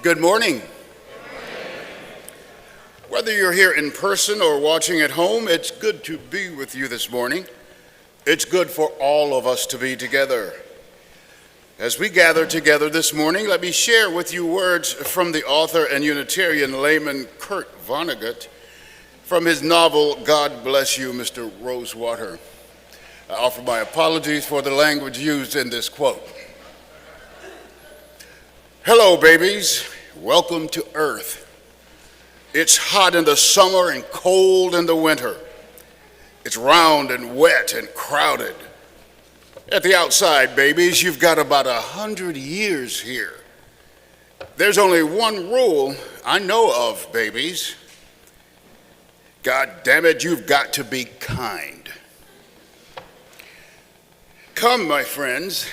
Good morning. Whether you're here in person or watching at home, it's good to be with you this morning. It's good for all of us to be together. As we gather together this morning, let me share with you words from the author and Unitarian layman Kurt Vonnegut from his novel, God Bless You, Mr. Rosewater. I offer my apologies for the language used in this quote. Hello, babies. Welcome to Earth. It's hot in the summer and cold in the winter. It's round and wet and crowded. At the outside, babies, you've got about 100 years here. There's only one rule I know of, babies. God damn it, you've got to be kind. Come, my friends,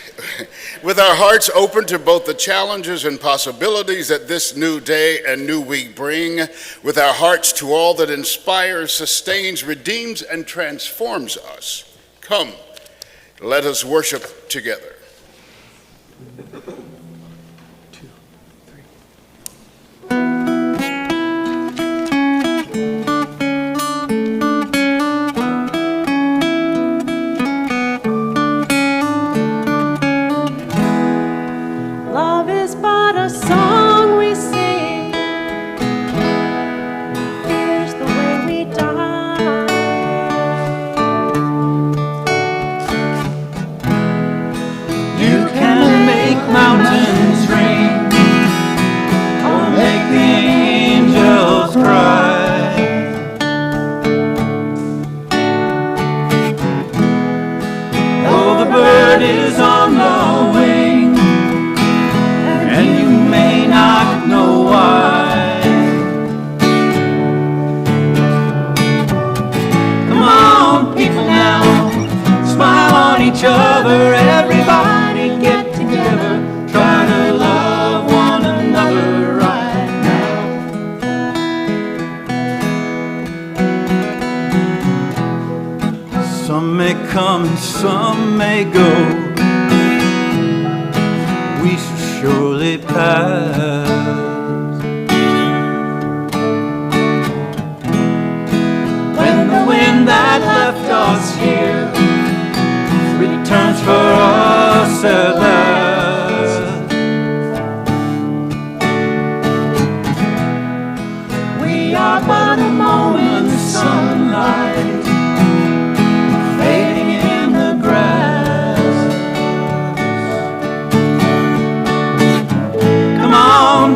with our hearts open to both the challenges and possibilities that this new day and new week bring, with our hearts to all that inspires, sustains, redeems, and transforms us. Come, let us worship together. Some may go, we shall surely pass. When the wind that left us here returns for us at last, we are but a moment's sunlight.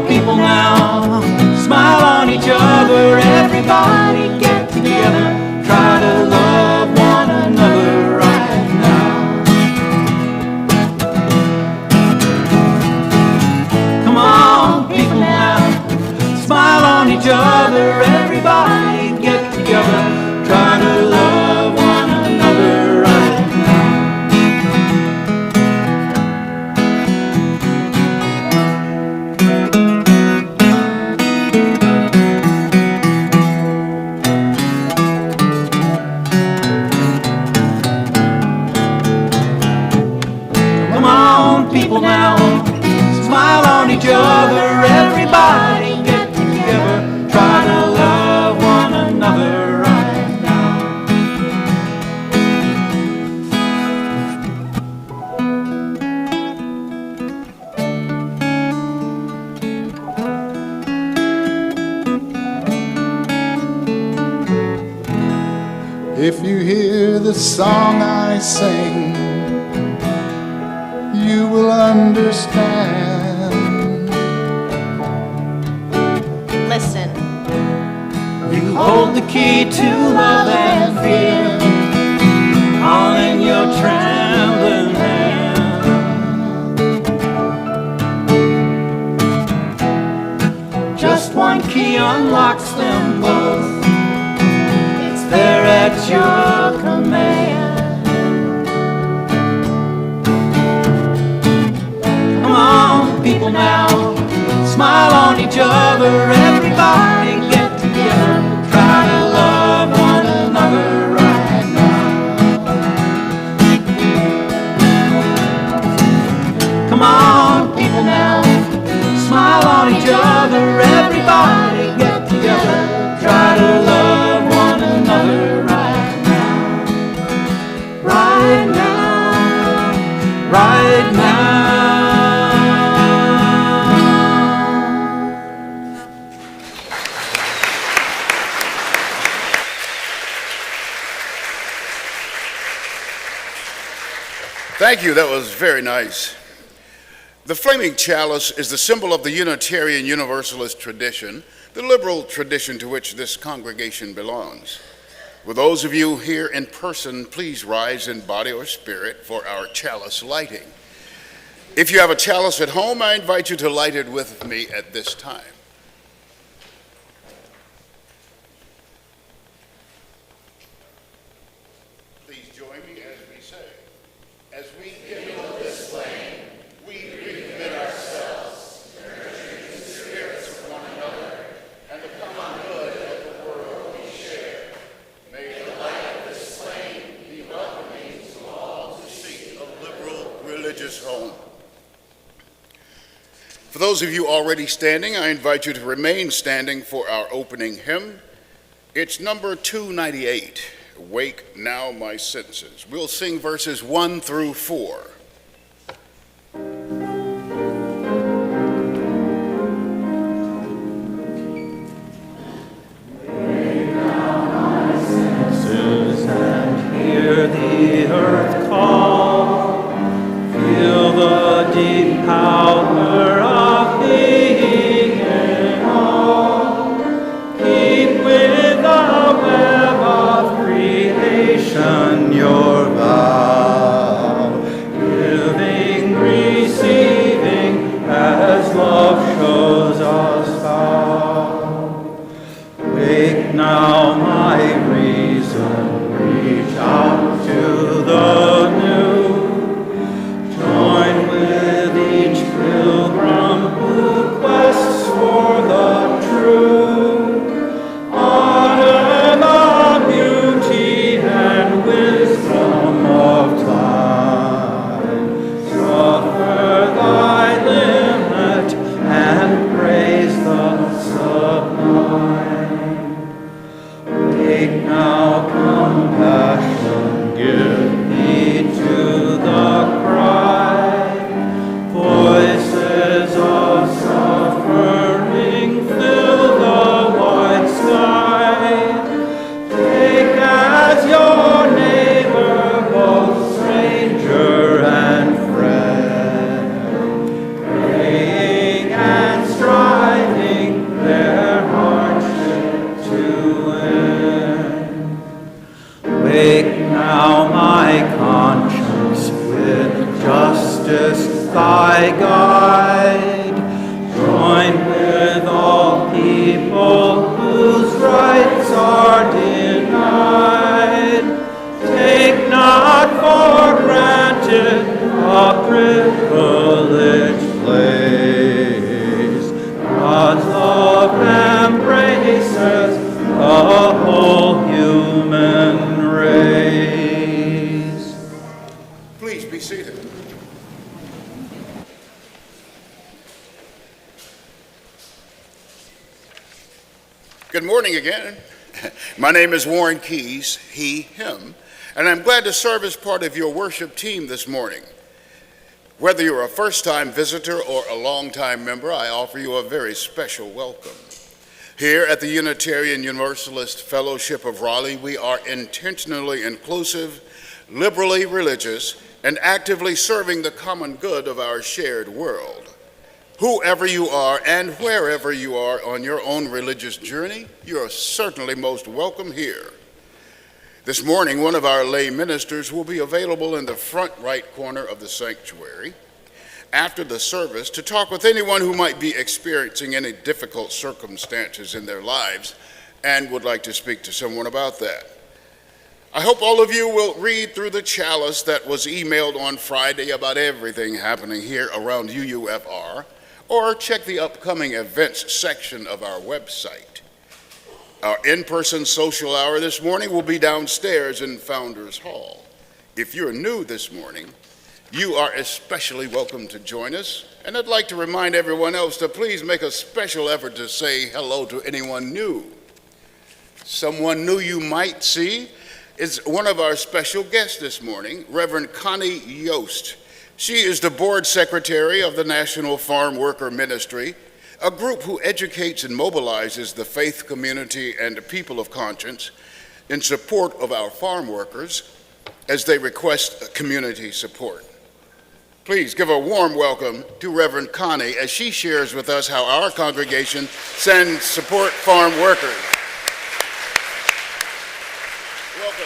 People now, smile on each other, everybody get together, try to love one another right now. Come on, people now, smile on each other, everybody get together, try to love one another right now. People now, smile on each other, everybody get together, try to love one another right now. If you hear the song I sing, you will understand. Listen. You hold the key to love and fear, all in your trembling hand. Just one key unlocks them both. It's there at your command. People now, smile on each other, everybody get together, try to love one another right now. Come on, people now, smile on each other. Thank you, that was very nice. The flaming chalice is the symbol of the Unitarian Universalist tradition, the liberal tradition to which this congregation belongs. With those of you here in person, please rise in body or spirit for our chalice lighting. If you have a chalice at home, I invite you to light it with me at this time. Please join me as we say, as we kindle this flame, we recommit ourselves, nurturing the spirits of one another, and the common good of the world we share. May the light of this flame be welcoming to all who seek a liberal religious home. For those of you already standing, I invite you to remain standing for our opening hymn. It's number 298, Wake Now My Senses. We'll sing verses 1 through 4. Hear the earth call, feel the deep power of being in all. Keep with the web of creation your vow, giving, receiving, as love shows us how. Wake now, my reason, reach out to the new. Join with each pilgrim who quests for the true. Honor the beauty and wisdom of time. Suffer thy limit and praise the sublime. Wake now, compassion, give heed to the cry. Voices of suffering fill the wide sky. Take as your neighbor both stranger and friend, praying and striving their hardship to end. Wake now, my conscience, with justice thy guide. Join with all people whose rights are denied. Take not for granted a privileged place. God's love embraces the whole human race. Please be seated. Good morning again. My name is Warren Keys, he, him, and I'm glad to serve as part of your worship team this morning. Whether you're a first-time visitor or a long-time member, I offer you a very special welcome. Here at the Unitarian Universalist Fellowship of Raleigh, we are intentionally inclusive, liberally religious, and actively serving the common good of our shared world. Whoever you are and wherever you are on your own religious journey, you are certainly most welcome here. This morning, one of our lay ministers will be available in the front right corner of the sanctuary after the service to talk with anyone who might be experiencing any difficult circumstances in their lives and would like to speak to someone about that. I hope all of you will read through the chalice that was emailed on Friday about everything happening here around UUFR, or check the upcoming events section of our website. Our in-person social hour this morning will be downstairs in Founders Hall. If you're new this morning, you are especially welcome to join us, and I'd like to remind everyone else to please make a special effort to say hello to anyone new. Someone new you might see is one of our special guests this morning, Reverend Connie Yost. She is the board secretary of the National Farm Worker Ministry, a group who educates and mobilizes the faith community and the people of conscience in support of our farm workers as they request community support. Please give a warm welcome to Reverend Connie as she shares with us how our congregation sends support farm workers. Welcome.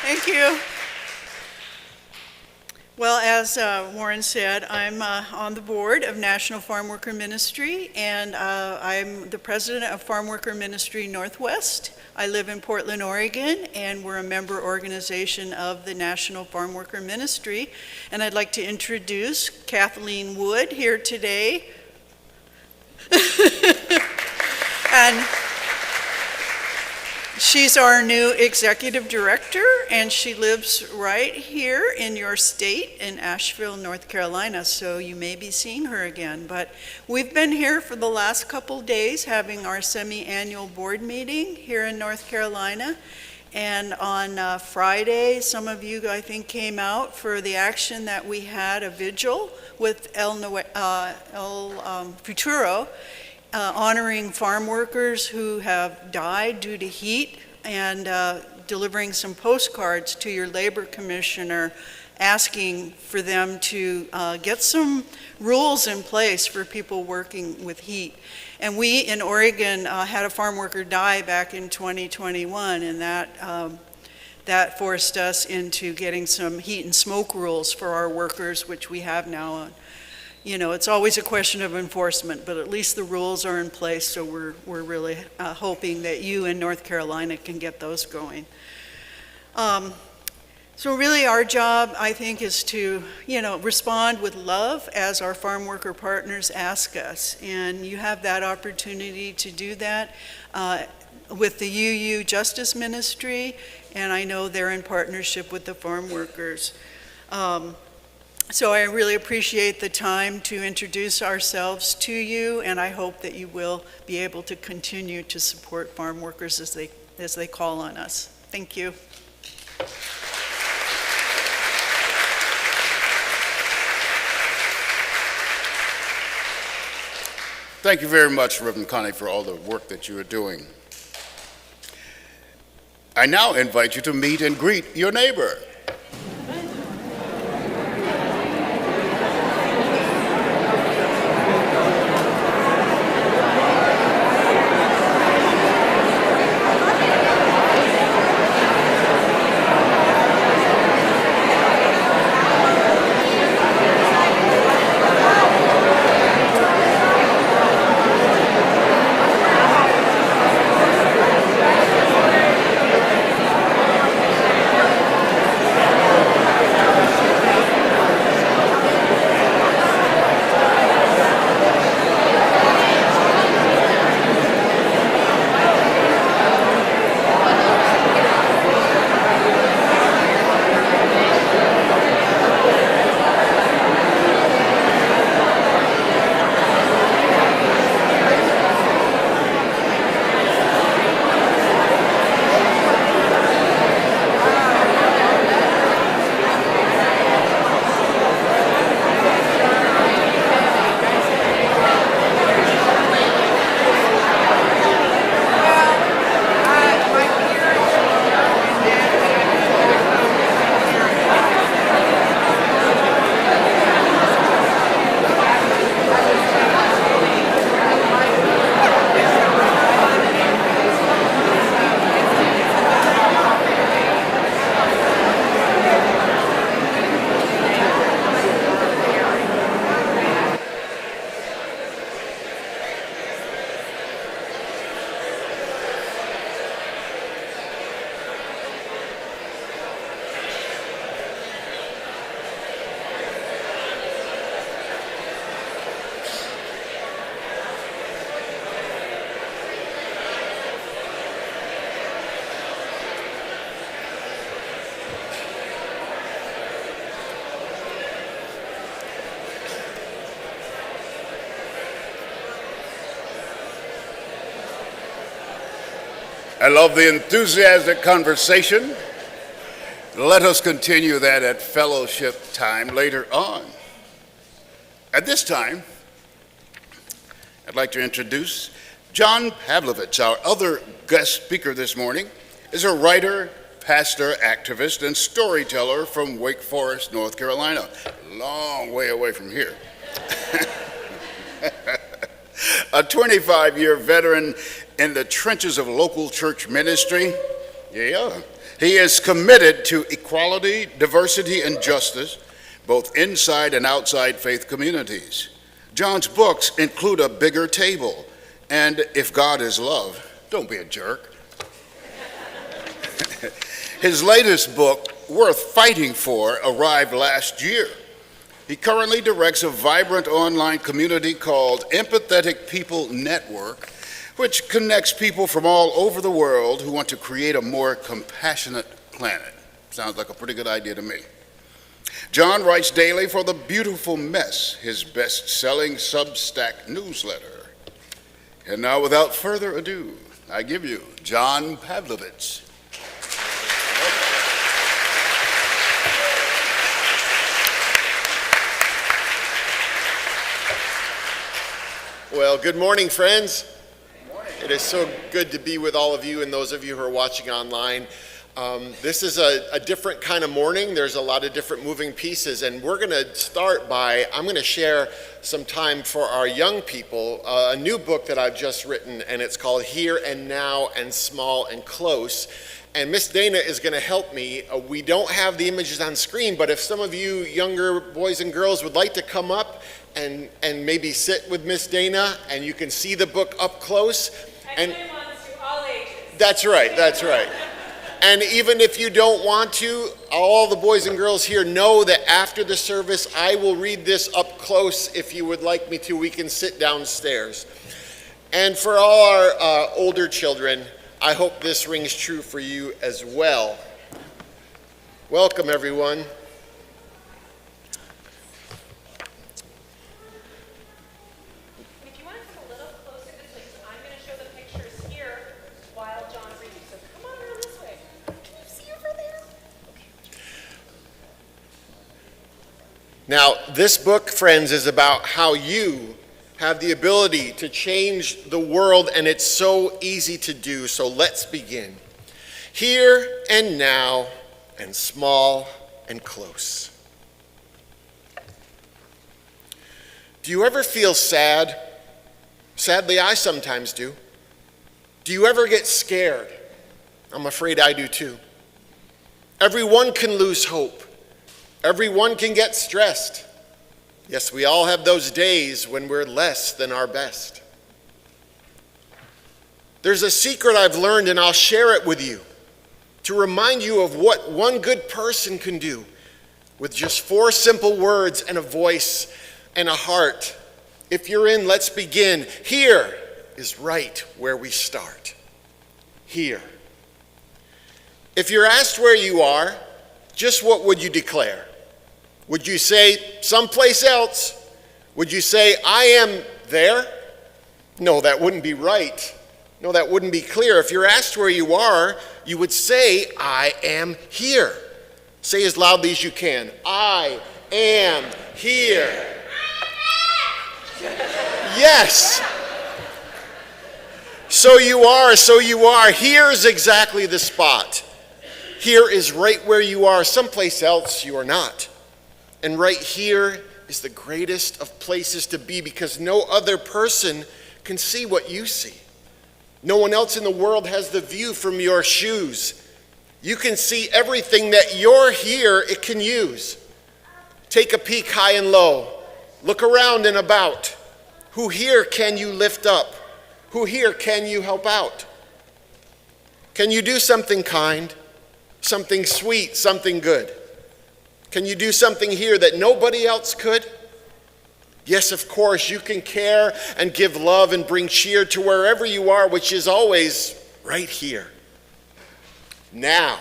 Thank you. Well, as Warren said, I'm on the board of National Farm Worker Ministry, and I'm the president of Farm Worker Ministry Northwest. I live in Portland, Oregon, and we're a member organization of the National Farm Worker Ministry. And I'd like to introduce Kathleen Wood here today. And she's our new executive director, and she lives right here in your state in Asheville, North Carolina, so you may be seeing her again. But we've been here for the last couple days having our semi-annual board meeting here in North Carolina. And on Friday, some of you, I think, came out for the action that we had, a vigil with El Futuro, honoring farm workers who have died due to heat, and delivering some postcards to your labor commissioner asking for them to get some rules in place for people working with heat. And we in Oregon had a farm worker die back in 2021, and that forced us into getting some heat and smoke rules for our workers, which we have now. You know, it's always a question of enforcement, but at least the rules are in place, so we're really hoping that you in North Carolina can get those going. So really our job, I think, is to, respond with love as our farm worker partners ask us, and you have that opportunity to do that with the UU Justice Ministry, and I know they're in partnership with the farm workers. So I really appreciate the time to introduce ourselves to you, and I hope that you will be able to continue to support farm workers as they call on us. Thank you. Thank you very much, Reverend Connie, for all the work that you are doing. I now invite you to meet and greet your neighbor. I love the enthusiastic conversation. Let us continue that at fellowship time later on. At this time, I'd like to introduce John Pavlovitz. Our other guest speaker this morning is a writer, pastor, activist, and storyteller from Wake Forest, North Carolina. Long way away from here. A 25-year veteran in the trenches of local church ministry. Yeah. He is committed to equality, diversity, and justice, both inside and outside faith communities. John's books include A Bigger Table and If God is Love. Don't be a jerk. His latest book, Worth Fighting For, arrived last year. He currently directs a vibrant online community called Empathetic People Network, which connects people from all over the world who want to create a more compassionate planet. Sounds like a pretty good idea to me. John writes daily for The Beautiful Mess, his best-selling Substack newsletter. And now, without further ado, I give you John Pavlovitz. Well, good morning, friends. It is so good to be with all of you and those of you who are watching online. This is a different kind of morning. There's a lot of different moving pieces, and we're going to start by, I'm going to share some time for our young people, a new book that I've just written, and it's called Here and Now and Small and Close. And Miss Dana is going to help me. We don't have the images on screen, but if some of you younger boys and girls would like to come up and maybe sit with Miss Dana, and you can see the book up close. And all ages. That's right. And even if you don't want to, all the boys and girls here know that after the service, I will read this up close. If you would like me to, we can sit downstairs. And for all our older children, I hope this rings true for you as well. Welcome, everyone. If you want to come a little closer this way, because I'm going to show the pictures here while John reads. So come on around this way. Can you see over there? Okay. Now, this book, friends, is about how you have the ability to change the world, and it's so easy to do. So let's begin. Here and now, and small and close. Do you ever feel sad? Sadly, I sometimes do. Do you ever get scared? I'm afraid I do too. Everyone can lose hope. Everyone can get stressed. Yes, we all have those days when we're less than our best. There's a secret I've learned, and I'll share it with you to remind you of what one good person can do with just 4 simple words and a voice and a heart. If you're in, let's begin. Here is right where we start. Here. If you're asked where you are, just what would you declare? Would you say someplace else? Would you say, I am there? No, that wouldn't be right. No, that wouldn't be clear. If you're asked where you are, you would say, I am here. Say as loudly as you can, I am here. Yes. So you are. Here's exactly the spot. Here is right where you are. Someplace else you are not. And right here is the greatest of places to be, because no other person can see what you see. No one else in the world has the view from your shoes. You can see everything that you're here it can use. Take a peek high and low. Look around and about. Who here can you lift up? Who here can you help out? Can you do something kind, something sweet, something good? Can you do something here that nobody else could? Yes, of course, you can care and give love and bring cheer to wherever you are, which is always right here. Now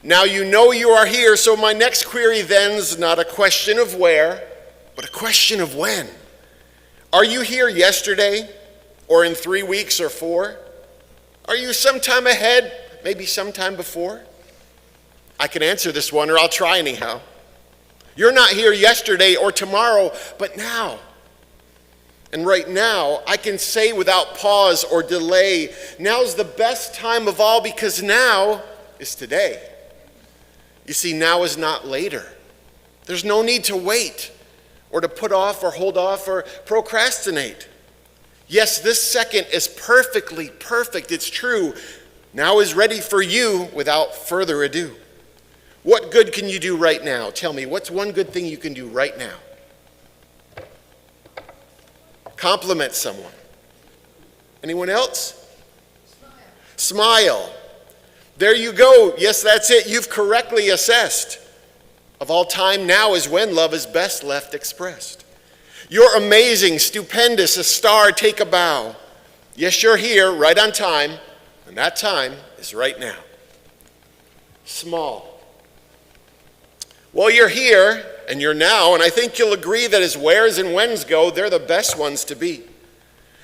you know you are here, so my next query then is not a question of where, but a question of when. Are you here yesterday, or in 3 weeks or 4? Are you sometime ahead, maybe sometime before? I can answer this one, or I'll try anyhow. You're not here yesterday or tomorrow, but now. And right now, I can say without pause or delay, now's the best time of all because now is today. You see, now is not later. There's no need to wait or to put off or hold off or procrastinate. Yes, this second is perfectly perfect. It's true. Now is ready for you without further ado. What good can you do right now? Tell me, what's one good thing you can do right now? Compliment someone. Anyone else? Smile. There you go. Yes, that's it. You've correctly assessed. Of all time, now is when love is best left expressed. You're amazing, stupendous, a star, take a bow. Yes, you're here, right on time, and that time is right now. Small. Well, you're here, and you're now, and I think you'll agree that as wheres and whens go, they're the best ones to be.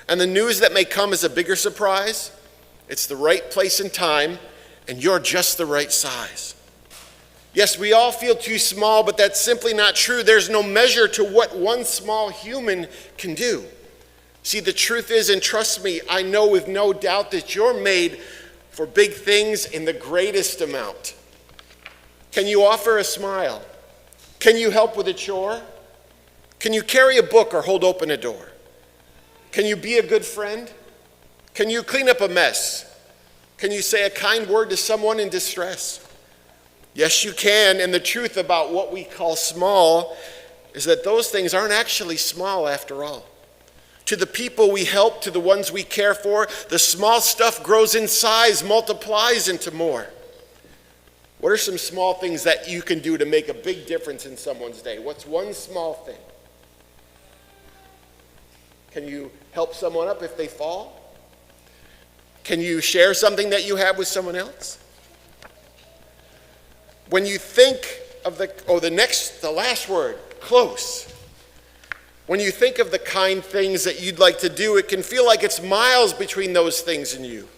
And the news that may come as a bigger surprise, it's the right place and time, and you're just the right size. Yes, we all feel too small, but that's simply not true. There's no measure to what one small human can do. See, the truth is, and trust me, I know with no doubt that you're made for big things in the greatest amount. Can you offer a smile? Can you help with a chore? Can you carry a book or hold open a door? Can you be a good friend? Can you clean up a mess? Can you say a kind word to someone in distress? Yes, you can, and the truth about what we call small is that those things aren't actually small after all. To the people we help, to the ones we care for, the small stuff grows in size, multiplies into more. What are some small things that you can do to make a big difference in someone's day? What's one small thing? Can you help someone up if they fall? Can you share something that you have with someone else? When you think of the last word, close. When you think of the kind things that you'd like to do, it can feel like it's miles between those things and you.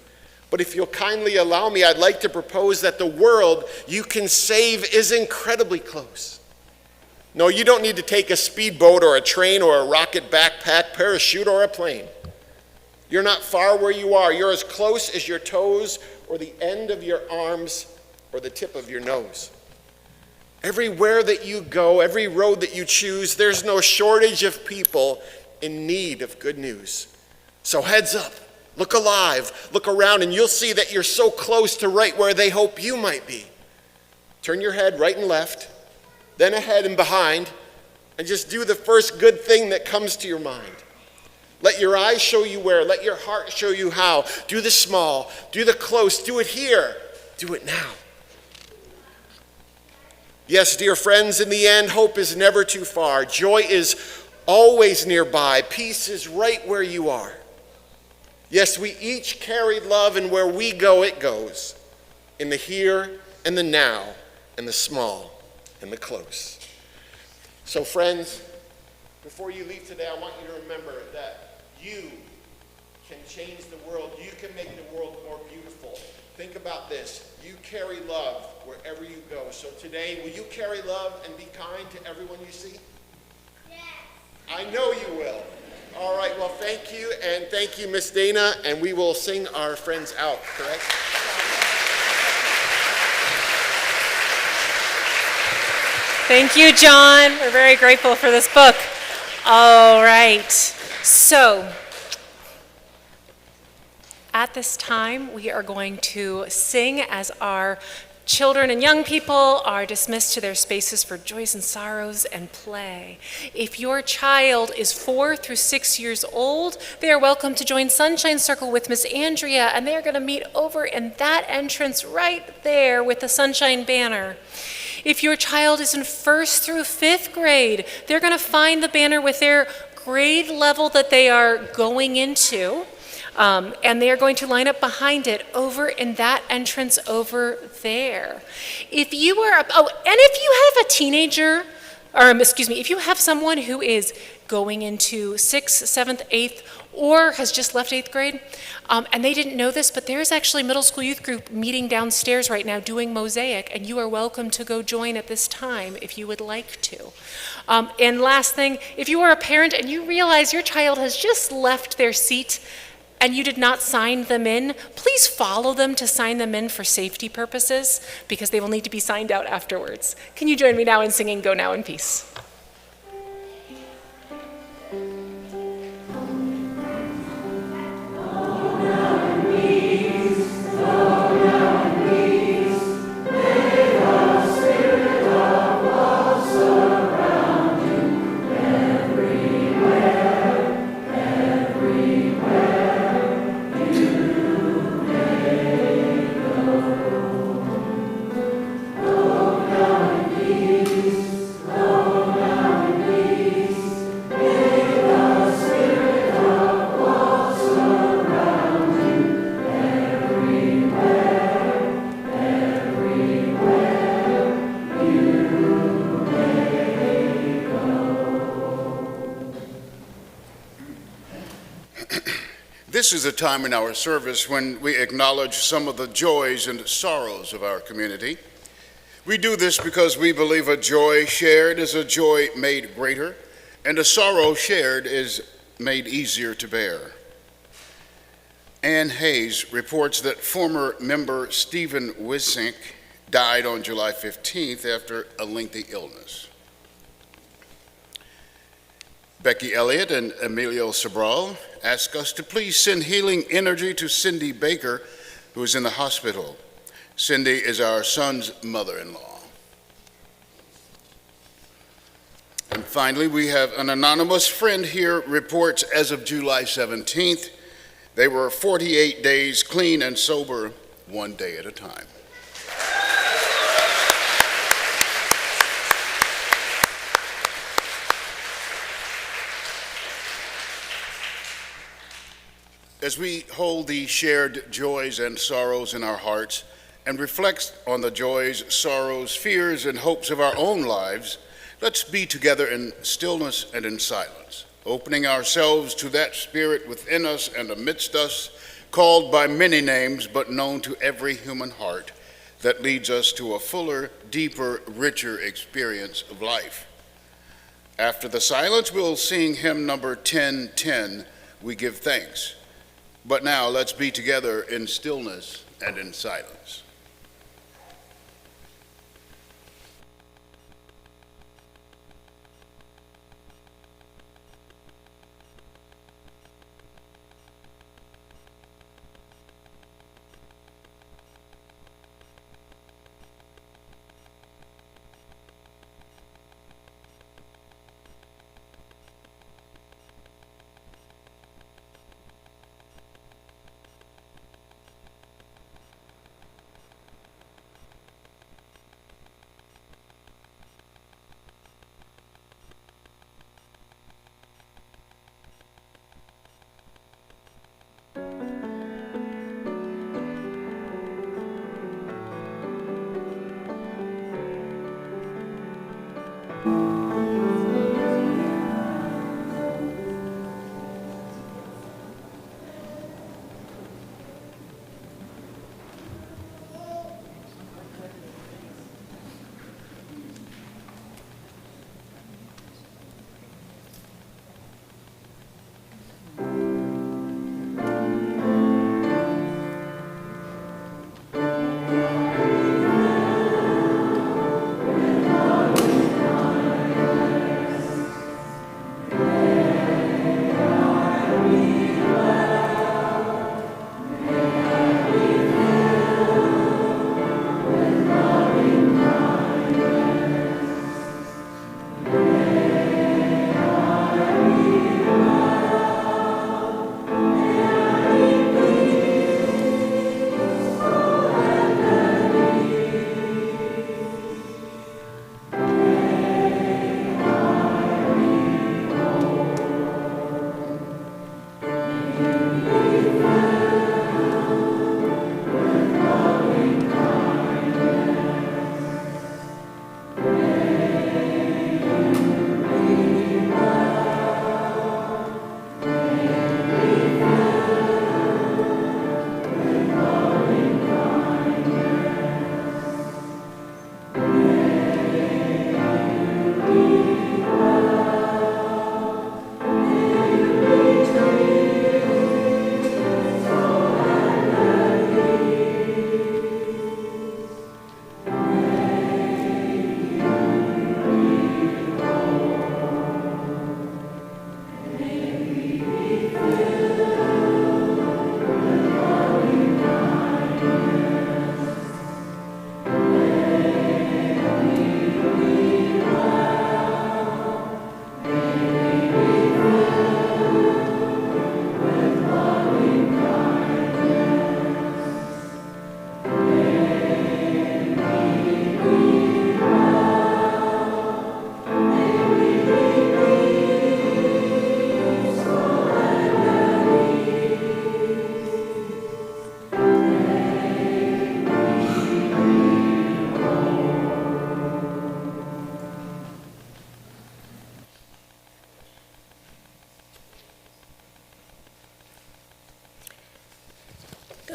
But if you'll kindly allow me, I'd like to propose that the world you can save is incredibly close. No, you don't need to take a speedboat or a train or a rocket backpack, parachute or a plane. You're not far where you are. You're as close as your toes or the end of your arms or the tip of your nose. Everywhere that you go, every road that you choose, there's no shortage of people in need of good news. So heads up, look alive, look around, and you'll see that you're so close to right where they hope you might be. Turn your head right and left, then ahead and behind, and just do the first good thing that comes to your mind. Let your eyes show you where, let your heart show you how. Do the small, do the close, do it here, do it now. Yes, dear friends, in the end, hope is never too far. Joy is always nearby. Peace is right where you are. Yes, we each carry love, and where we go, it goes. In the here and the now, and the small and the close. So friends, before you leave today, I want you to remember that you can change the world. You can make the world more beautiful. Think about this. You carry love wherever you go. So today, will you carry love and be kind to everyone you see? Yes. I know you will. All right, well, thank you, and thank you, Miss Dana, and we will sing our friends out, correct? Thank you, John. We're very grateful for this book. All right. So, at this time, we are going to sing as our children and young people are dismissed to their spaces for joys and sorrows and play. If your child is 4 through 6 years old, they are welcome to join Sunshine Circle with Miss Andrea, and they are going to meet over in that entrance right there with the Sunshine banner. If your child is in 1st through 5th grade, they're going to find the banner with their grade level that they are going into. And they are going to line up behind it over in that entrance over there. If you have a teenager, if you have someone who is going into 6th, 7th, 8th, or has just left 8th grade, and they didn't know this, but there's actually middle school youth group meeting downstairs right now doing Mosaic, and you are welcome to go join at this time if you would like to. And last thing, if you are a parent and you realize your child has just left their seat and you did not sign them in, please follow them to sign them in for safety purposes, because they will need to be signed out afterwards. Can you join me now in singing Go Now in Peace? This is a time in our service when we acknowledge some of the joys and sorrows of our community. We do this because we believe a joy shared is a joy made greater, and a sorrow shared is made easier to bear. Ann Hayes reports that former member Stephen Wisink died on July 15th after a lengthy illness. Becky Elliott and Emilio Sobral ask us to please send healing energy to Cindy Baker, who is in the hospital. Cindy is our son's mother-in-law. And finally, we have an anonymous friend here reports as of July 17th, they were 48 days clean and sober, one day at a time. As we hold the shared joys and sorrows in our hearts and reflect on the joys, sorrows, fears, and hopes of our own lives, let's be together in stillness and in silence, opening ourselves to that spirit within us and amidst us, called by many names but known to every human heart, that leads us to a fuller, deeper, richer experience of life. After the silence, we'll sing hymn number 1010, We Give Thanks. But now let's be together in stillness and in silence.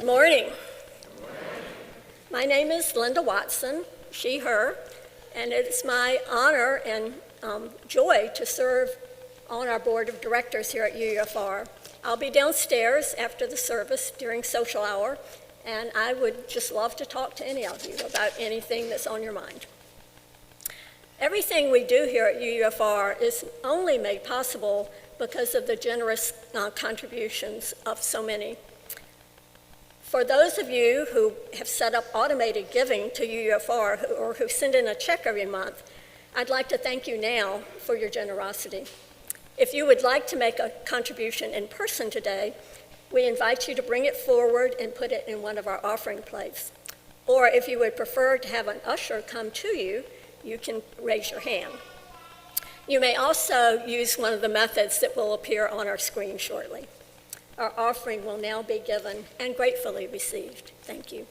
morning. My name is Linda Watson, she, her, and it's my honor and joy to serve on our board of directors here at UUFR. I'll be downstairs after the service during social hour, and I would just love to talk to any of you about anything that's on your mind. Everything we do here at UUFR is only made possible because of the generous contributions of so many. For those of you who have set up automated giving to UUFR or who send in a check every month, I'd like to thank you now for your generosity. If you would like to make a contribution in person today, we invite you to bring it forward and put it in one of our offering plates. Or if you would prefer to have an usher come to you, you can raise your hand. You may also use one of the methods that will appear on our screen shortly. Our offering will now be given and gratefully received. Thank you.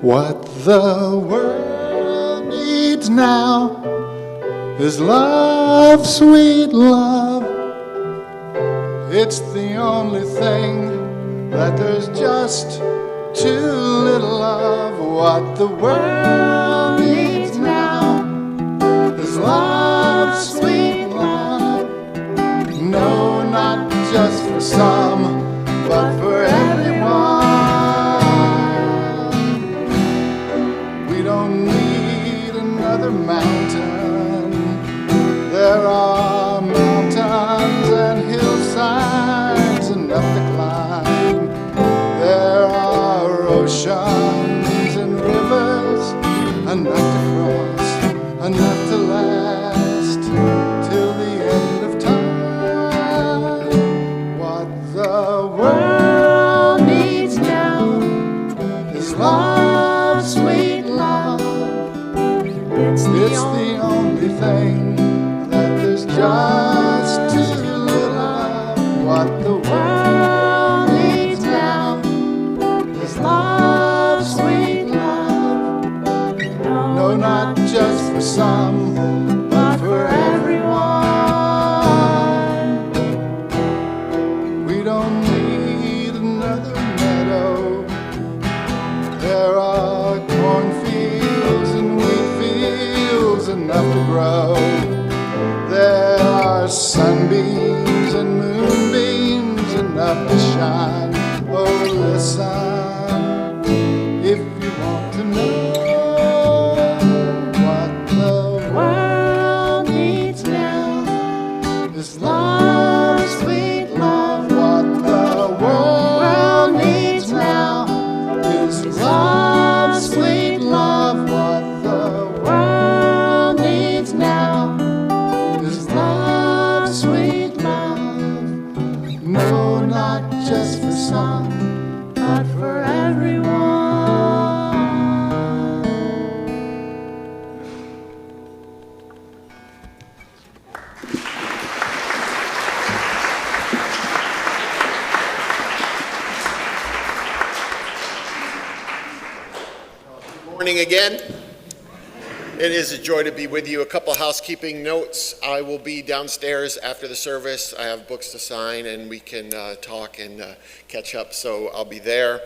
What the world needs now is love, sweet love. It's the only thing that there's just too little of. What the world needs now is love, sweet love. No, not just for some, but for everyone. We don't need another mountain. There are mountains and hillsides enough to climb. There are oceans and rivers enough to cross, enough to last till the end of time. What the world needs now is love, sweet love. It's the only thing that there's just too little of. What the world needs now is love, sweet love. No, not just for some, but for everyone. We don't need another meadow. There are cornfields and wheat fields enough to grow. There are sunbeams and moonbeams enough to shine. Oh, listen, if you want to know what the world morning again. It is a joy to be with you. A couple housekeeping notes. I will be downstairs after the service. I have books to sign and we can talk and catch up, so I'll be there.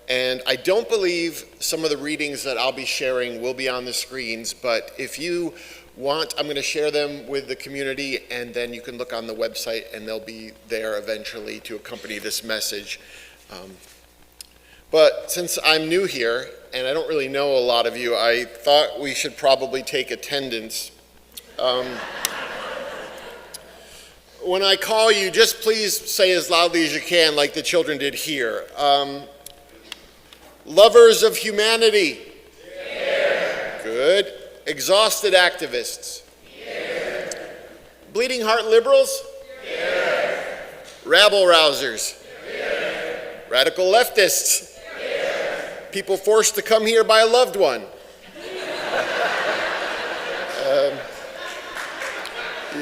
And I don't believe some of the readings that I'll be sharing will be on the screens, but if you want, I'm going to share them with the community, and then you can look on the website and they'll be there eventually to accompany this message. But since I'm new here, and I don't really know a lot of you, I thought we should probably take attendance. When I call you, just please say as loudly as you can, like the children did here. Lovers of humanity. Here. Good. Exhausted activists. Here. Bleeding heart liberals. Here. Rabble rousers. Here. Radical leftists. Here. People forced to come here by a loved one.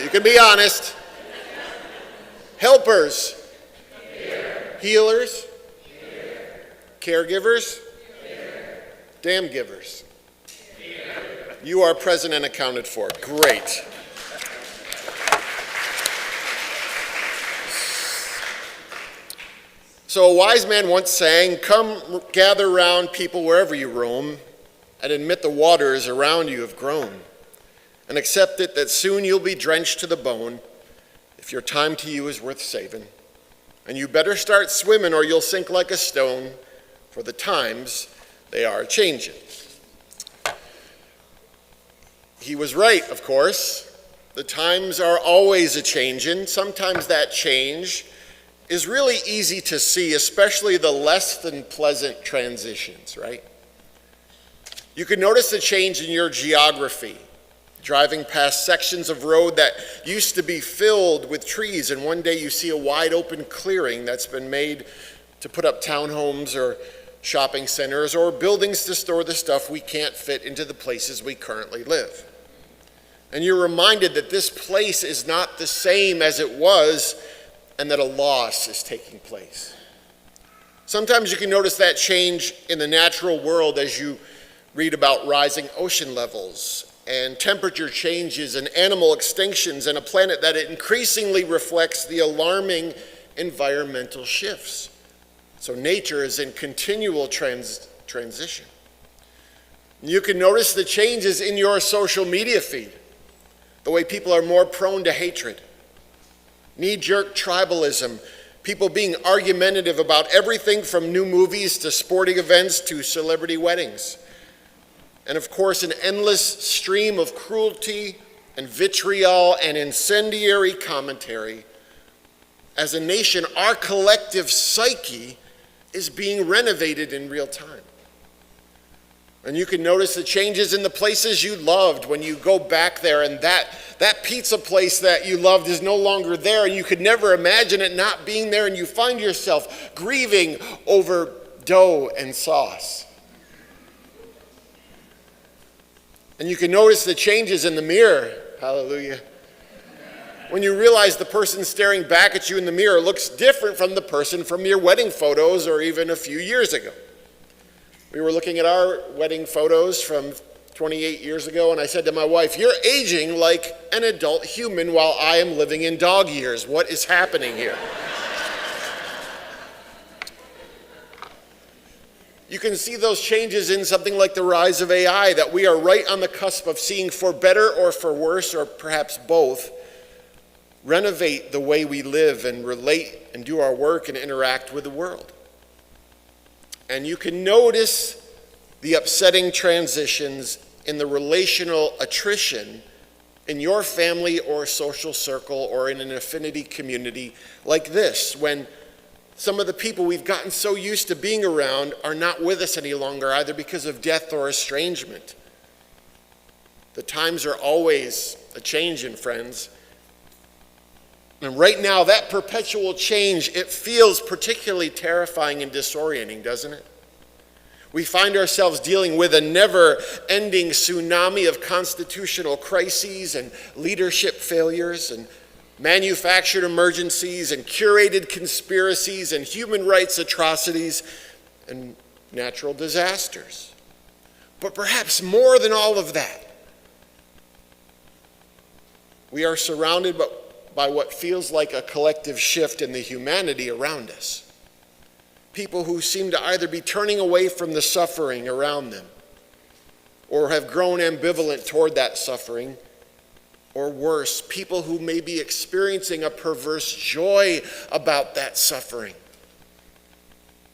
You can be honest. Helpers. Here. Healers. Caregivers? Damn givers. You are present and accounted for. Great. So a wise man once sang, "Come gather round people wherever you roam, and admit the waters around you have grown, and accept it that soon you'll be drenched to the bone if your time to you is worth saving. And you better start swimming or you'll sink like a stone, for the times, they are changing." He was right, of course. The times are always a-changing. Sometimes that change is really easy to see, especially the less than pleasant transitions, right? You can notice the change in your geography, driving past sections of road that used to be filled with trees, and one day you see a wide open clearing that's been made to put up townhomes or shopping centers or buildings to store the stuff we can't fit into the places we currently live. And you're reminded that this place is not the same as it was and that a loss is taking place. Sometimes you can notice that change in the natural world as you read about rising ocean levels and temperature changes and animal extinctions and a planet that increasingly reflects the alarming environmental shifts. So nature is in continual transition. You can notice the changes in your social media feed, the way people are more prone to hatred, knee-jerk tribalism, people being argumentative about everything from new movies to sporting events to celebrity weddings. And of course, an endless stream of cruelty and vitriol and incendiary commentary. As a nation, our collective psyche is being renovated in real time. And you can notice the changes in the places you loved when you go back there, and that pizza place that you loved is no longer there, and you could never imagine it not being there, and you find yourself grieving over dough and sauce. And you can notice the changes in the mirror, hallelujah, when you realize the person staring back at you in the mirror looks different from the person from your wedding photos or even a few years ago. We were looking at our wedding photos from 28 years ago, and I said to my wife, "You're aging like an adult human while I am living in dog years. What is happening here?" You can see those changes in something like the rise of AI, that we are right on the cusp of seeing, for better or for worse, or perhaps both, renovate the way we live and relate and do our work and interact with the world. And you can notice the upsetting transitions in the relational attrition in your family or social circle or in an affinity community like this, when some of the people we've gotten so used to being around are not with us any longer, either because of death or estrangement. The times are always a-changin', friends. And right now, that perpetual change, it feels particularly terrifying and disorienting, doesn't it? We find ourselves dealing with a never-ending tsunami of constitutional crises and leadership failures and manufactured emergencies and curated conspiracies and human rights atrocities and natural disasters. But perhaps more than all of that, we are surrounded by what feels like a collective shift in the humanity around us. People who seem to either be turning away from the suffering around them, or have grown ambivalent toward that suffering, or worse, people who may be experiencing a perverse joy about that suffering.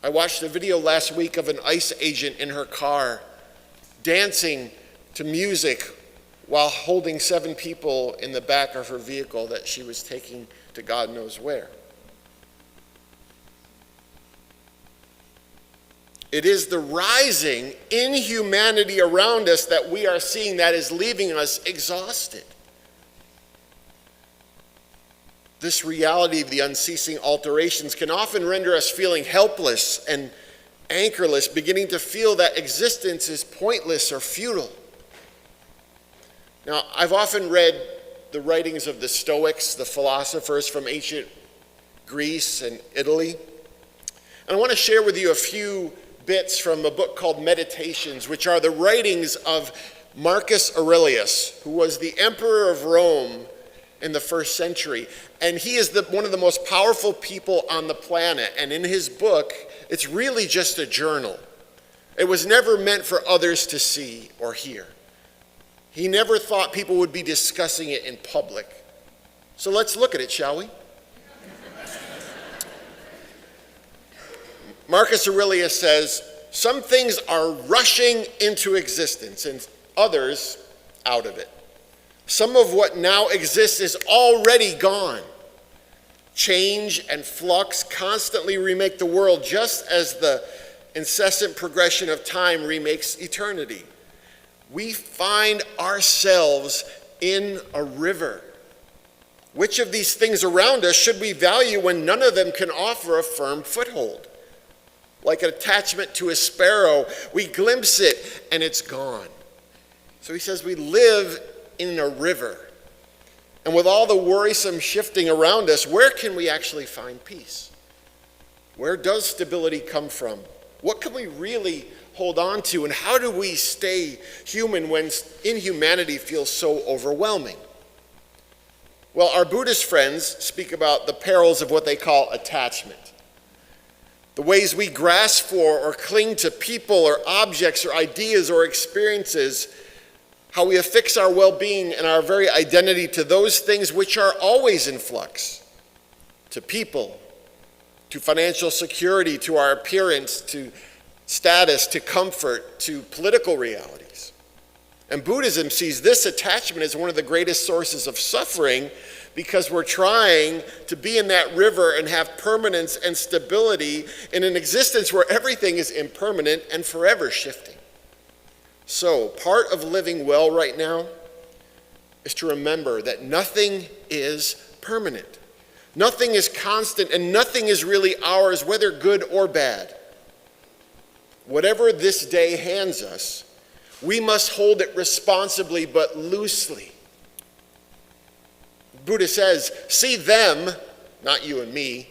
I watched a video last week of an ICE agent in her car dancing to music while holding 7 people in the back of her vehicle that she was taking to God knows where. It is the rising inhumanity around us that we are seeing that is leaving us exhausted. This reality of the unceasing alterations can often render us feeling helpless and anchorless, beginning to feel that existence is pointless or futile. Now, I've often read the writings of the Stoics, the philosophers from ancient Greece and Italy. And I want to share with you a few bits from a book called Meditations, which are the writings of Marcus Aurelius, who was the emperor of Rome in the 1st century. And he is one of the most powerful people on the planet. And in his book, it's really just a journal. It was never meant for others to see or hear. He never thought people would be discussing it in public. So let's look at it, shall we? Marcus Aurelius says, some things are rushing into existence and others out of it. Some of what now exists is already gone. Change and flux constantly remake the world, just as the incessant progression of time remakes eternity. We find ourselves in a river. Which of these things around us should we value when none of them can offer a firm foothold? Like an attachment to a sparrow, we glimpse it and it's gone. So he says we live in a river. And with all the worrisome shifting around us, where can we actually find peace? Where does stability come from? What can we really hold on to? And how do we stay human when inhumanity feels so overwhelming? Well, our Buddhist friends speak about the perils of what they call attachment. The ways we grasp for or cling to people or objects or ideas or experiences, how we affix our well-being and our very identity to those things which are always in flux, to people, to financial security, to our appearance, to status, to comfort, to political realities. And Buddhism sees this attachment as one of the greatest sources of suffering because we're trying to be in that river and have permanence and stability in an existence where everything is impermanent and forever shifting. So, part of living well right now is to remember that nothing is permanent. Nothing is constant and nothing is really ours, whether good or bad. Whatever this day hands us, we must hold it responsibly but loosely. Buddha says, see them, not you and me,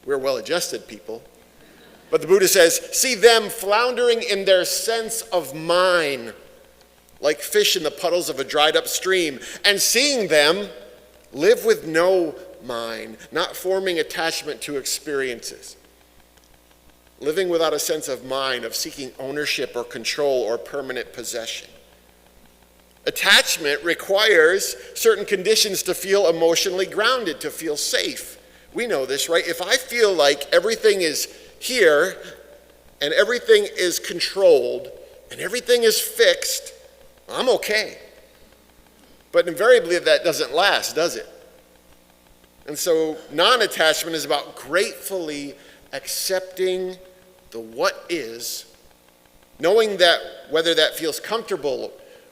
we're well-adjusted people, but the Buddha says, see them floundering in their sense of mine, like fish in the puddles of a dried up stream, and seeing them live with no mine, not forming attachment to experiences, living without a sense of mine, of seeking ownership or control or permanent possession. Attachment requires certain conditions to feel emotionally grounded, to feel safe. We know this, right? If I feel like everything is here and everything is controlled and everything is fixed, I'm okay. But invariably that doesn't last, does it? And so non-attachment is about gratefully accepting the what is, knowing that whether that feels comfortable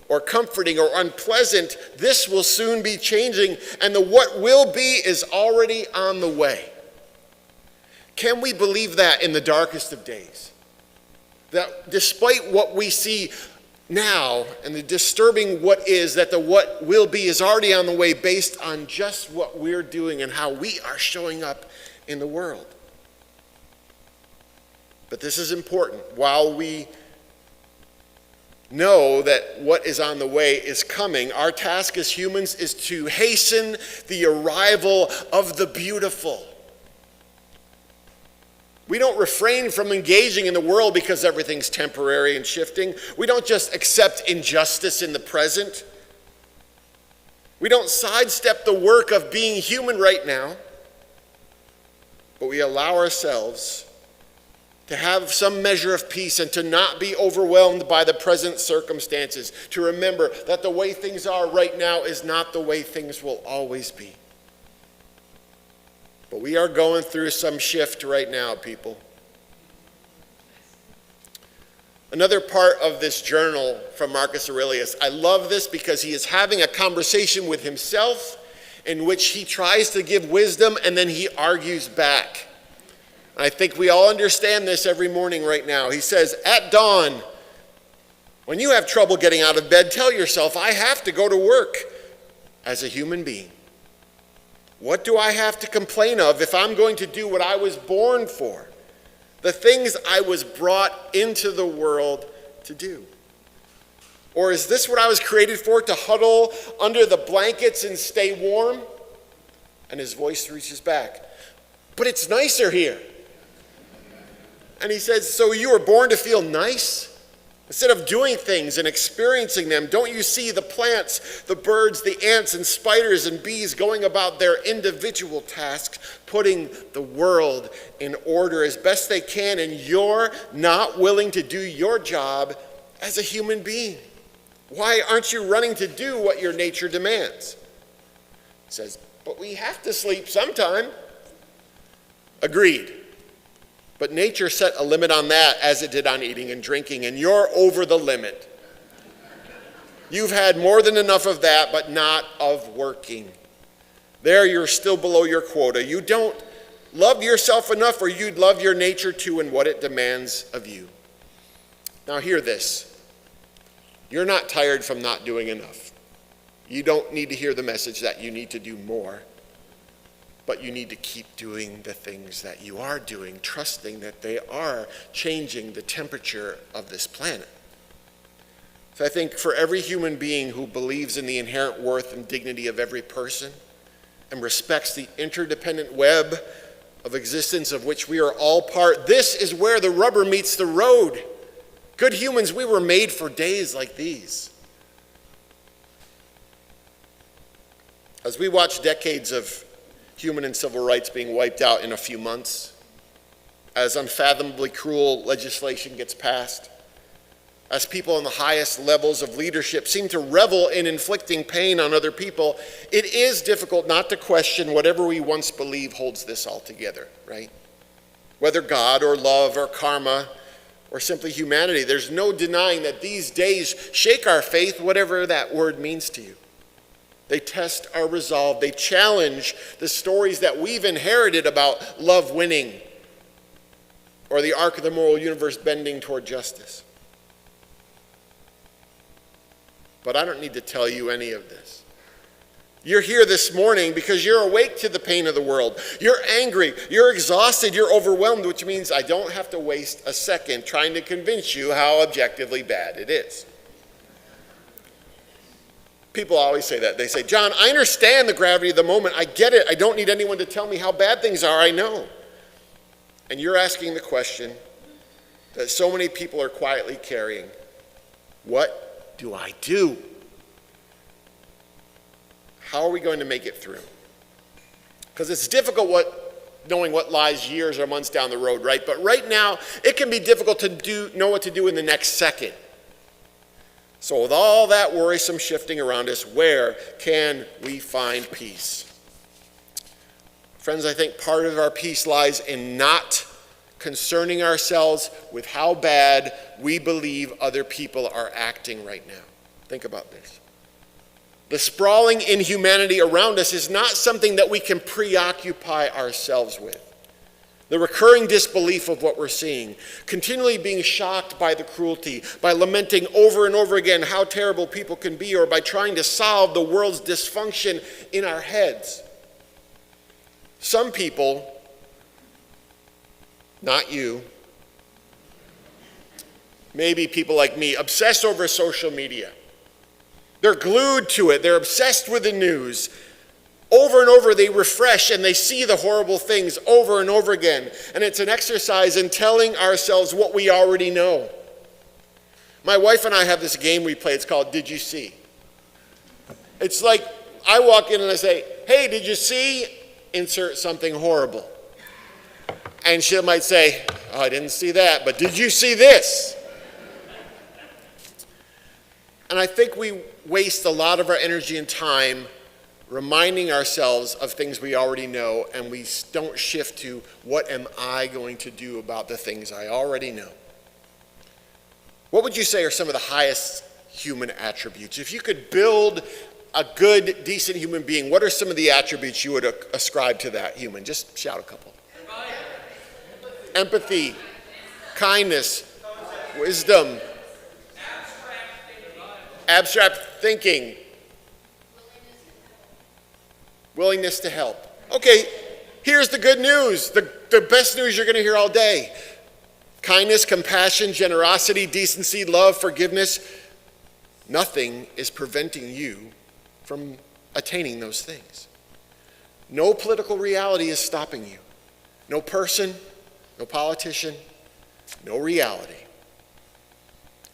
or comforting or unpleasant, this will soon be changing, and the what will be is already on the way. Can we believe that in the darkest of days? That despite what we see now and the disturbing what is, that the what will be is already on the way based on just what we're doing and how we are showing up in the world. But this is important. While we know that what is on the way is coming. Our task as humans is to hasten the arrival of the beautiful. We don't refrain from engaging in the world because everything's temporary and shifting. We don't just accept injustice in the present. We don't sidestep the work of being human right now, but we allow ourselves to have some measure of peace and to not be overwhelmed by the present circumstances, to remember that the way things are right now is not the way things will always be. But we are going through some shift right now, people. Another part of this journal from Marcus Aurelius, I love this because he is having a conversation with himself in which he tries to give wisdom and then he argues back. And I think we all understand this every morning right now. He says, at dawn, when you have trouble getting out of bed, tell yourself, I have to go to work as a human being. What do I have to complain of if I'm going to do what I was born for? The things I was brought into the world to do. Or is this what I was created for, to huddle under the blankets and stay warm? And his voice reaches back. But it's nicer here. And he says, so you were born to feel nice? Instead of doing things and experiencing them, don't you see the plants, the birds, the ants and spiders and bees going about their individual tasks, putting the world in order as best they can, and you're not willing to do your job as a human being? Why aren't you running to do what your nature demands? He says, but we have to sleep sometime. Agreed. But nature set a limit on that as it did on eating and drinking, and you're over the limit. You've had more than enough of that, but not of working. There you're still below your quota. You don't love yourself enough, or you'd love your nature too and what it demands of you. Now hear this. You're not tired from not doing enough. You don't need to hear the message that you need to do more. But you need to keep doing the things that you are doing, trusting that they are changing the temperature of this planet. So I think for every human being who believes in the inherent worth and dignity of every person and respects the interdependent web of existence of which we are all part, this is where the rubber meets the road. Good humans, we were made for days like these. As we watch decades of human and civil rights being wiped out in a few months, as unfathomably cruel legislation gets passed, as people in the highest levels of leadership seem to revel in inflicting pain on other people, it is difficult not to question whatever we once believed holds this all together, right? Whether God or love or karma or simply humanity, there's no denying that these days shake our faith, whatever that word means to you. They test our resolve. They challenge the stories that we've inherited about love winning or the arc of the moral universe bending toward justice. But I don't need to tell you any of this. You're here this morning because you're awake to the pain of the world. You're angry, you're exhausted, you're overwhelmed, which means I don't have to waste a second trying to convince you how objectively bad it is. People always say that. They say, John, I understand the gravity of the moment. I get it. I don't need anyone to tell me how bad things are. I know. And you're asking the question that so many people are quietly carrying. What do I do? How are we going to make it through? Because it's difficult knowing what lies years or months down the road, right? But right now, it can be difficult to know what to do in the next second. So with all that worrisome shifting around us, where can we find peace? Friends, I think part of our peace lies in not concerning ourselves with how bad we believe other people are acting right now. Think about this. The sprawling inhumanity around us is not something that we can preoccupy ourselves with. The recurring disbelief of what we're seeing, continually being shocked by the cruelty, by lamenting over and over again how terrible people can be, or by trying to solve the world's dysfunction in our heads. Some people, not you, maybe people like me, obsess over social media. They're glued to it. They're obsessed with the news. Over and over, they refresh and they see the horrible things over and over again. And it's an exercise in telling ourselves what we already know. My wife and I have this game we play. It's called Did You See? It's like I walk in and I say, hey, did you see? Insert something horrible. And she might say, oh, I didn't see that, but did you see this? And I think we waste a lot of our energy and time reminding ourselves of things we already know, and we don't shift to what am I going to do about the things I already know. What would you say are some of the highest human attributes? If you could build a good, decent human being, what are some of the attributes you would ascribe to that human? Just shout a couple. Empathy, kindness, wisdom, abstract thinking, willingness to help. Okay, here's the good news, the best news you're going to hear all day. Kindness, compassion, generosity, decency, love, forgiveness. Nothing is preventing you from attaining those things. No political reality is stopping you. No person, no politician, no reality.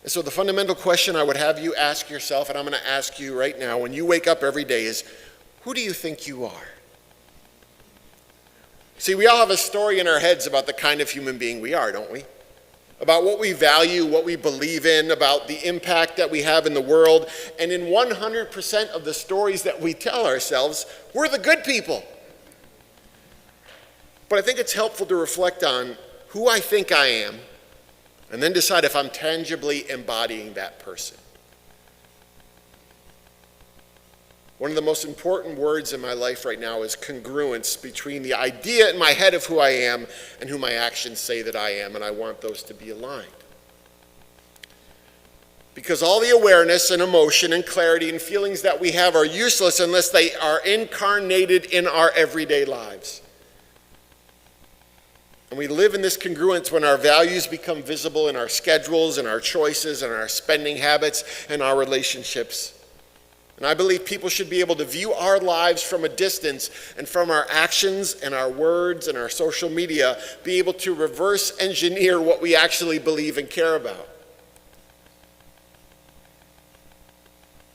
And so the fundamental question I would have you ask yourself, and I'm going to ask you right now, when you wake up every day is, who do you think you are? See, we all have a story in our heads about the kind of human being we are, don't we? About what we value, what we believe in, about the impact that we have in the world. And in 100% of the stories that we tell ourselves, we're the good people. But I think it's helpful to reflect on who I think I am, and then decide if I'm tangibly embodying that person. One of the most important words in my life right now is congruence between the idea in my head of who I am and who my actions say that I am, and I want those to be aligned. Because all the awareness and emotion and clarity and feelings that we have are useless unless they are incarnated in our everyday lives. And we live in this congruence when our values become visible in our schedules and our choices and our spending habits and our relationships. And I believe people should be able to view our lives from a distance, and from our actions and our words and our social media, be able to reverse engineer what we actually believe and care about.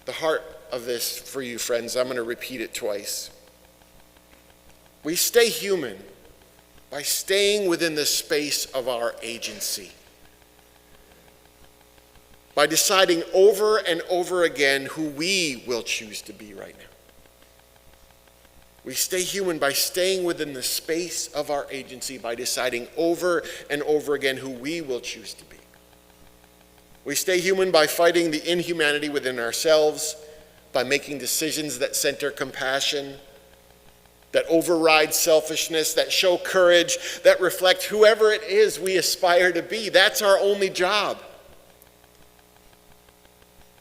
The heart of this for you, friends, I'm going to repeat it twice. We stay human by staying within the space of our agency. By deciding over and over again who we will choose to be right now. We stay human by staying within the space of our agency, by deciding over and over again who we will choose to be. We stay human by fighting the inhumanity within ourselves, by making decisions that center compassion, that override selfishness, that show courage, that reflect whoever it is we aspire to be. That's our only job.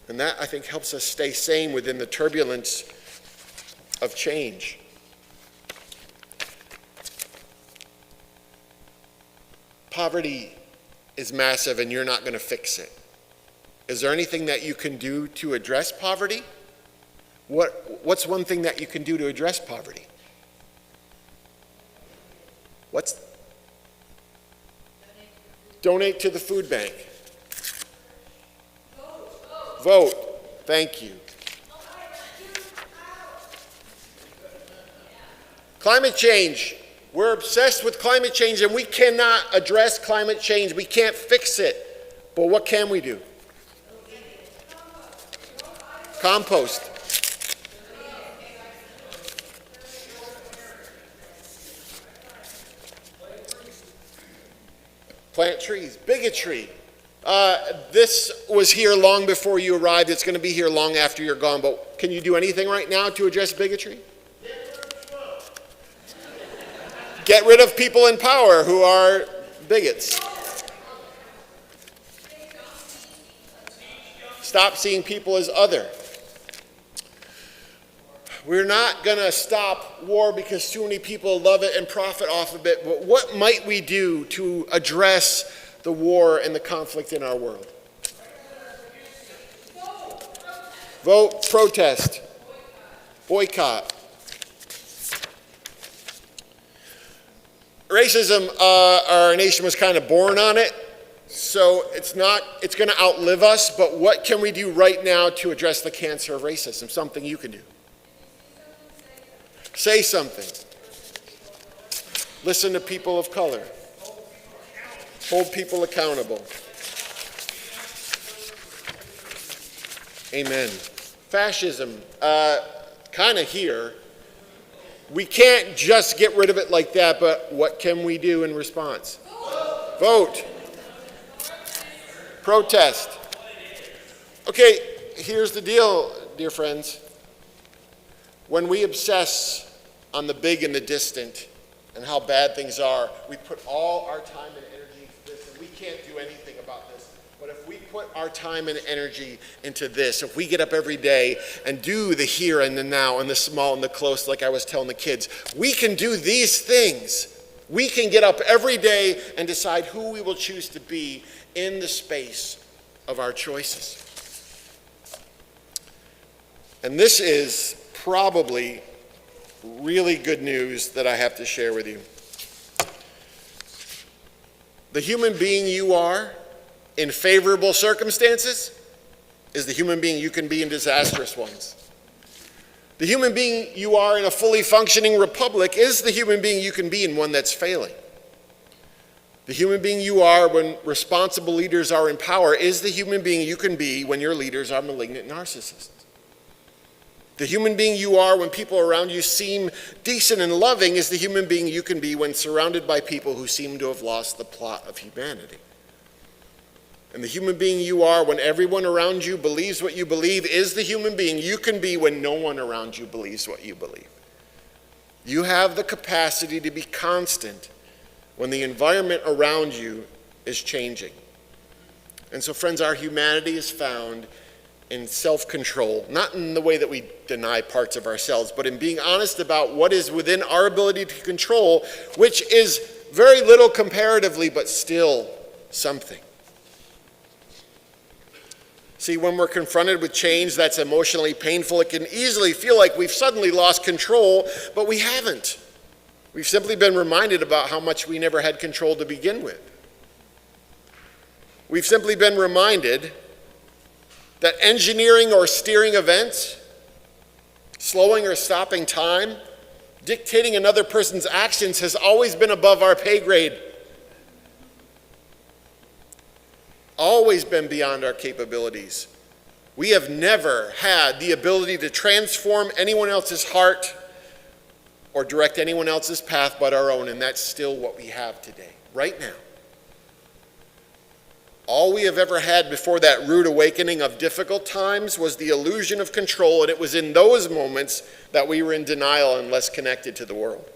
And that, I think, helps us stay sane within the turbulence of change. Poverty is massive, and you're not going to fix it. Is there anything that you can do to address poverty? What's one thing that you can do to address poverty? Donate to the food bank. Vote. Thank you. Climate change. We're obsessed with climate change, and we cannot address climate change. We can't fix it. But what can we do? Compost. Plant trees. Bigotry. This was here long before you arrived. It's going to be here long after you're gone. But can you do anything right now to address bigotry? Get rid of people in power who are bigots. Stop seeing people as other. We're not going to stop war because too many people love it and profit off of it. But what might we do to address the war and the conflict in our world. Vote, protest, boycott. Racism, our nation was kind of born on it, so it's going to outlive us, but what can we do right now to address the cancer of racism? Something you can do. Say something. Listen to people of color. Hold people accountable. Amen. Fascism, kind of here. We can't just get rid of it like that, but what can we do in response? Vote. Protest. Okay, here's the deal, dear friends. When we obsess on the big and the distant and how bad things are, we put all our time and energy into this, and we can't do anything about this. But if we put our time and energy into this, if we get up every day and do the here and the now and the small and the close, like I was telling the kids, we can do these things. We can get up every day and decide who we will choose to be in the space of our choices. And this is probably really good news that I have to share with you. The human being you are in favorable circumstances is the human being you can be in disastrous ones. The human being you are in a fully functioning republic is the human being you can be in one that's failing. The human being you are when responsible leaders are in power is the human being you can be when your leaders are malignant narcissists. The human being you are when people around you seem decent and loving is the human being you can be when surrounded by people who seem to have lost the plot of humanity. And the human being you are when everyone around you believes what you believe is the human being you can be when no one around you believes what you believe. You have the capacity to be constant when the environment around you is changing. And so, friends, our humanity is found in self-control, not in the way that we deny parts of ourselves, but in being honest about what is within our ability to control, which is very little comparatively, but still something. See, when we're confronted with change that's emotionally painful, it can easily feel like we've suddenly lost control, but we haven't. We've simply been reminded about how much we never had control to begin with. We've simply been reminded that engineering or steering events, slowing or stopping time, dictating another person's actions has always been above our pay grade. Always been beyond our capabilities. We have never had the ability to transform anyone else's heart or direct anyone else's path but our own, and that's still what we have today, right now. All we have ever had before that rude awakening of difficult times was the illusion of control, and it was in those moments that we were in denial and less connected to the world.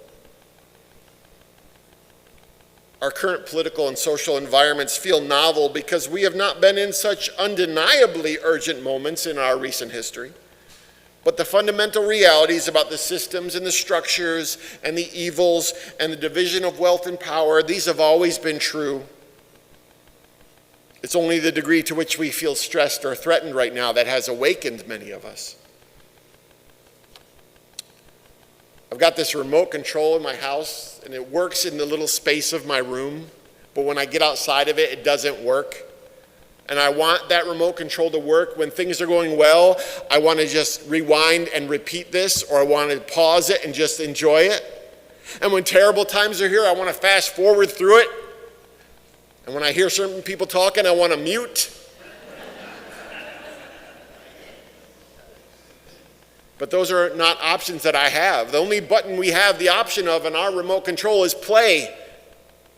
Our current political and social environments feel novel because we have not been in such undeniably urgent moments in our recent history. But the fundamental realities about the systems and the structures and the evils and the division of wealth and power, these have always been true. It's only the degree to which we feel stressed or threatened right now that has awakened many of us. I've got this remote control in my house, and it works in the little space of my room, but when I get outside of it, it doesn't work. And I want that remote control to work. When things are going well, I want to just rewind and repeat this, or I want to pause it and just enjoy it. And when terrible times are here, I want to fast forward through it. And when I hear certain people talking, I want to mute. But those are not options that I have. The only button we have the option of in our remote control is play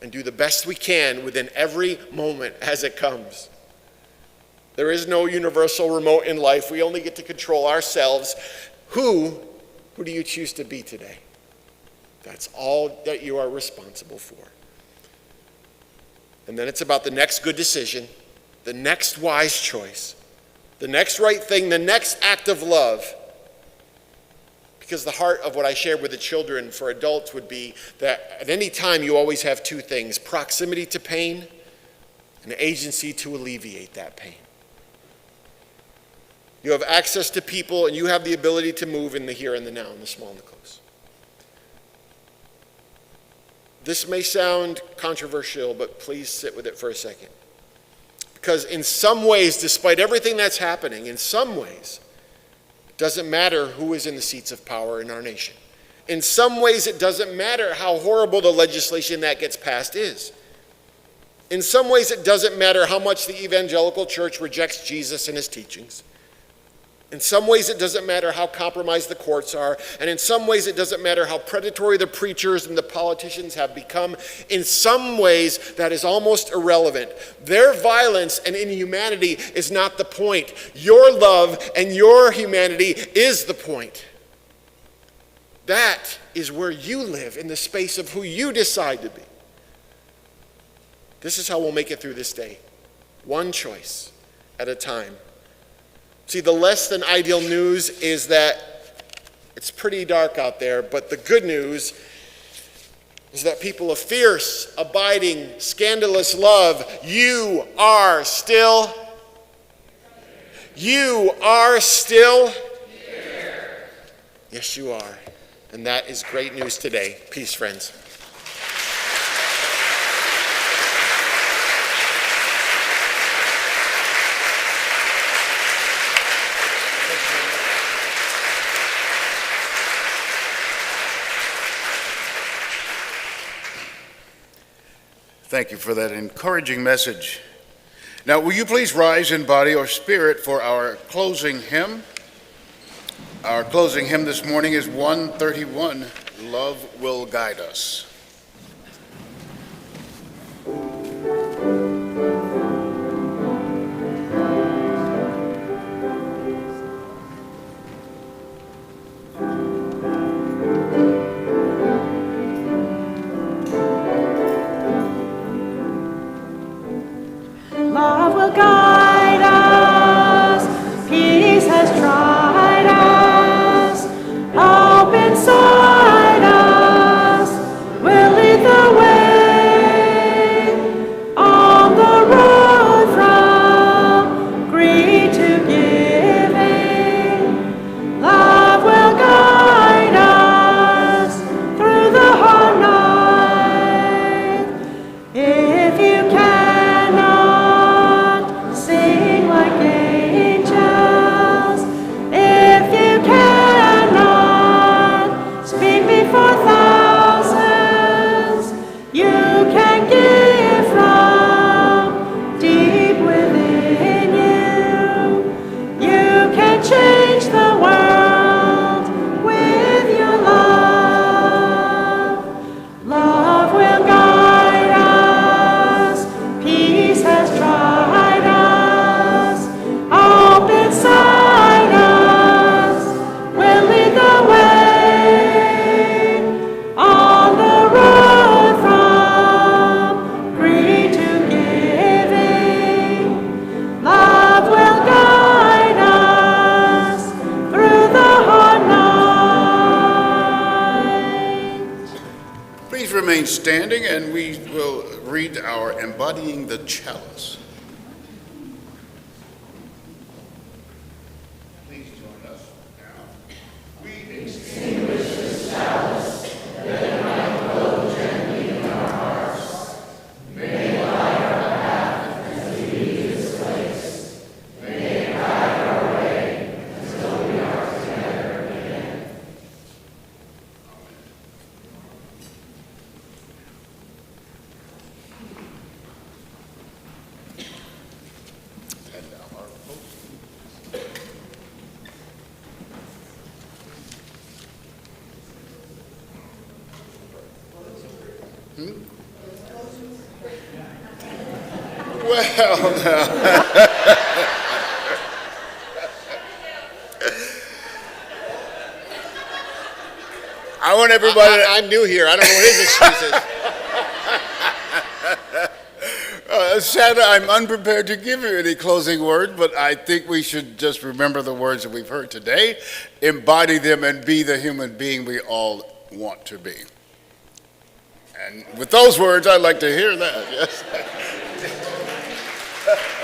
and do the best we can within every moment as it comes. There is no universal remote in life. We only get to control ourselves. Who do you choose to be today? That's all that you are responsible for. And then it's about the next good decision, the next wise choice, the next right thing, the next act of love. Because the heart of what I shared with the children for adults would be that at any time you always have two things: proximity to pain an agency to alleviate that pain. You have access to people, and you have the ability to move in the here and the now, in the small and the close. This may sound controversial, but please sit with it for a second. Because in some ways, despite everything that's happening, in some ways, it doesn't matter who is in the seats of power in our nation. In some ways, it doesn't matter how horrible the legislation that gets passed is. In some ways, it doesn't matter how much the evangelical church rejects Jesus and his teachings. In some ways, it doesn't matter how compromised the courts are. And in some ways, it doesn't matter how predatory the preachers and the politicians have become. In some ways, that is almost irrelevant. Their violence and inhumanity is not the point. Your love and your humanity is the point. That is where you live, in the space of who you decide to be. This is how we'll make it through this day, one choice at a time. See, the less than ideal news is that it's pretty dark out there, but the good news is that people of fierce, abiding, scandalous love, you are still here. Yes, you are. And that is great news today. Peace, friends. Thank you for that encouraging message. Now, will you please rise in body or spirit for our closing hymn? Our closing hymn this morning is 131, Love Will Guide Us. Love will guide us, peace has tried us, hope inside us will lead the way on the road from greed to giving. Love will guide us through the hard night. If you cannot sing like angels, if you cannot speak before thousands, you can give from deep within you. You can change the world with your love. Love will guide us, peace has tried us, hope inside us will lead the way on the road from greed to giving. Love will guide us through the hard night. Please remain standing, and we will read our Embodying the Chalice. Please join us now. We extinguish this chalice, that it might flow gently in our hearts. May it light our path as we leave this place. May it guide our way until we are together again. And now our host. Well, now. I want everybody to... I'm new here. I don't know what his excuse is. Santa, I'm unprepared to give you any closing word, but I think we should just remember the words that we've heard today, embody them, and be the human being we all want to be. And with those words, I'd like to hear that. Yes. Amen.